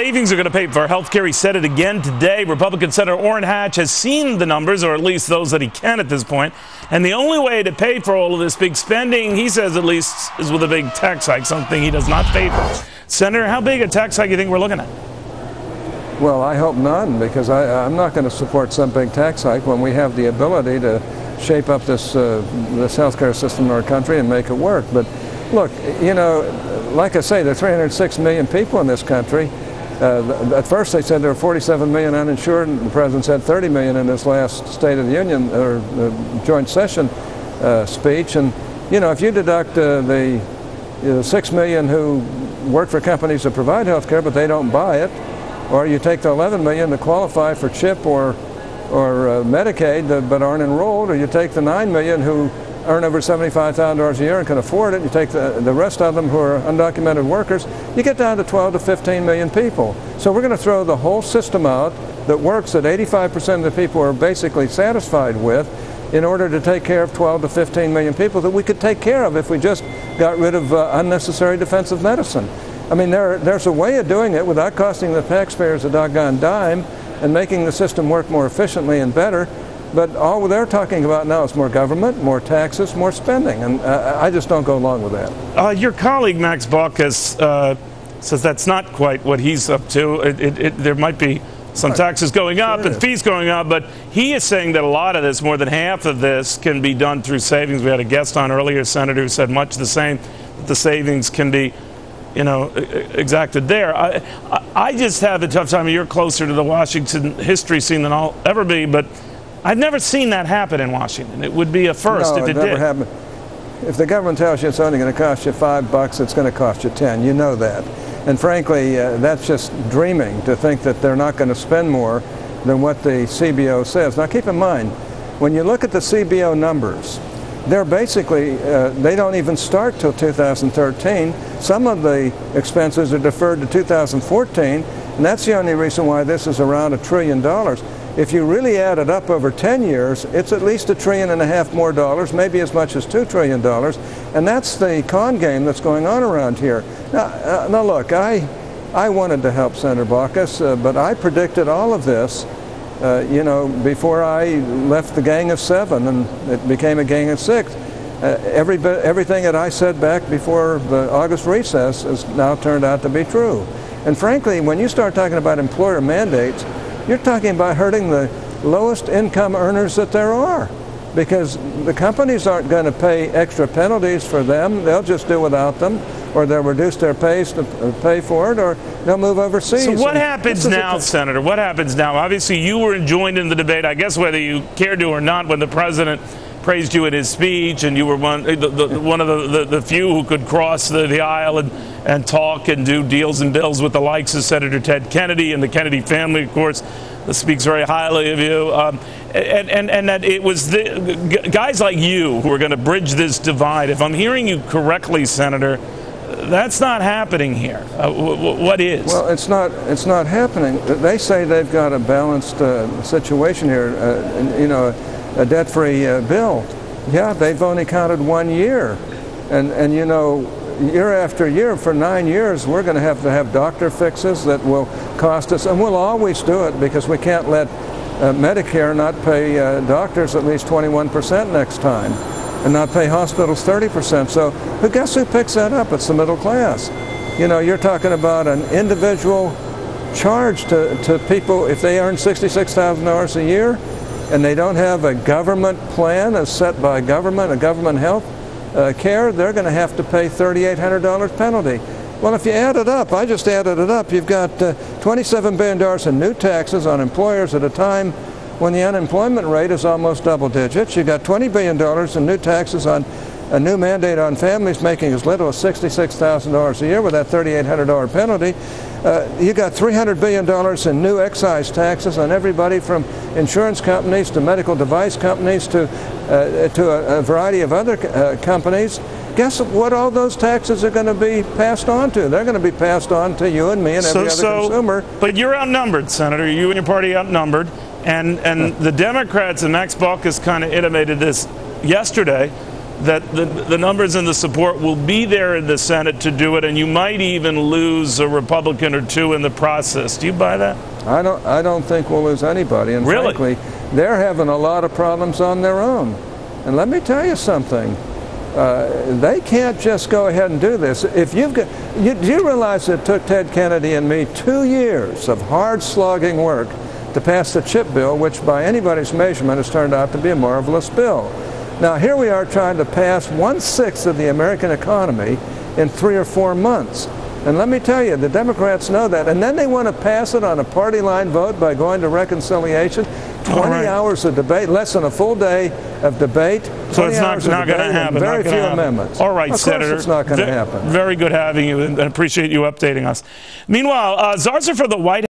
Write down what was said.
savings are going to pay for health care. He said it again today. Republican Senator Orrin has seen the numbers, or at least those that he can at this point. And the only way to pay for all of this big spending, he says at least, is with a big tax hike, something he does not favor. Senator, how big a tax hike do you think we're looking at? Well, I hope none, because I'm not going to support some big tax hike when we have the ability to shape up this healthcare system in our country and make it work. But look, you know, like I say, there are 306 million people in this country. At first they said there were 47 million uninsured, and the president said 30 million in his last State of the Union or joint session speech. And you know, if you deduct the 6 million who work for companies that provide health care but they don't buy it, or you take the 11 million that qualify for CHIP or Medicaid but aren't enrolled, or you take the 9 million who earn over $75,000 a year and can afford it, you take the rest of them who are undocumented workers, you get down to 12 to 15 million people. So we're going to throw the whole system out that works, that 85% of the people are basically satisfied with, in order to take care of 12 to 15 million people that we could take care of if we just got rid of unnecessary defensive medicine. I mean, there's a way of doing it without costing the taxpayers a doggone dime and making the system work more efficiently and better. But all they're talking about now is more government, more taxes, more spending, and I just don't go along with that. Your colleague, Max Baucus, says that's not quite what he's up to. There might be some taxes going up and fees going up, but he is saying that a lot of this, more than half of this, can be done through savings. We had a guest on earlier, Senator, who said much the same, that the savings can be, you know, exacted there. I just have a tough time. You're closer to the Washington history scene than I'll ever be, but I've never seen that happen in Washington. It would be a first if it did. Happened. If the government tells you it's only going to cost you $5, it's going to cost you 10. You know that. And frankly, that's just dreaming to think that they're not going to spend more than what the CBO says. Now keep in mind, when you look at the CBO numbers, they're basically, they don't even start till 2013. Some of the expenses are deferred to 2014, and that's the only reason why this is around $1 trillion. If you really add it up over 10 years, it's at least $1.5 trillion more dollars, maybe as much as $2 trillion. And that's the con game that's going on around here. Now look, I wanted to help Senator Baucus, but I predicted all of this, you know, before I left the Gang of Seven and it became a Gang of Six. Everything that I said back before the August recess has now turned out to be true. And frankly, when you start talking about employer mandates, you're talking about hurting the lowest income earners that there are, because the companies aren't going to pay extra penalties for them. They'll just do without them, or they'll reduce their pays to pay for it, or they'll move overseas. So what happens now, Senator? What happens now? Obviously, you were joined in the debate, I guess whether you cared to or not, when the president praised you in his speech, and you were one of the few who could cross the aisle and talk and do deals and bills with the likes of Senator Ted Kennedy and the Kennedy family, of course, that speaks very highly of you. And that it was the guys like you who are going to bridge this divide. If I'm hearing you correctly, Senator, that's not happening here. What is? Well, it's not happening. They say they've got a balanced situation here. You know, a debt-free bill. Yeah, they've only counted 1 year, and you know, year after year for 9 years, we're going to have doctor fixes that will cost us, and we'll always do it because we can't let Medicare not pay doctors at least 21% next time, and not pay hospitals 30%. So, but guess who picks that up? It's the middle class. You know, you're talking about an individual charge to people if they earn $66,000 a year, and they don't have a government plan as set by government, a government health care, they're going to have to pay $3,800 penalty. Well, if you add it up, I just added it up, you've got $27 billion in new taxes on employers at a time when the unemployment rate is almost double digits. You've got $20 billion in new taxes on a new mandate on families making as little as $66,000 a year with that $3,800 penalty. You got $300 billion in new excise taxes on everybody from insurance companies to medical device companies to a variety of other companies. Guess what all those taxes are going to be passed on to? They're going to be passed on to you and me and every other consumer. But you're outnumbered, Senator. You and your party outnumbered. And the Democrats, and Max Baucus kind of intimated this yesterday, that the numbers and the support will be there in the Senate to do it, and you might even lose a Republican or two in the process. Do you buy that? I don't think we'll lose anybody. And really? Frankly, they're having a lot of problems on their own. And let me tell you something. They can't just go ahead and do this. If you've got, do you realize it took Ted Kennedy and me 2 years of hard slogging work to pass the CHIP bill, which by anybody's measurement has turned out to be a marvelous bill. Now here we are trying to pass 1/6 of the American economy in 3 or 4 months. And let me tell you, the Democrats know that. And then they want to pass it on a party line vote by going to reconciliation. 20 hours of debate, less than a full day of debate. So it's not going to happen. Very few amendments. All right, Senator. Of course it's not going to happen. Very good having you, and appreciate you updating us. Meanwhile, czars are for the White House.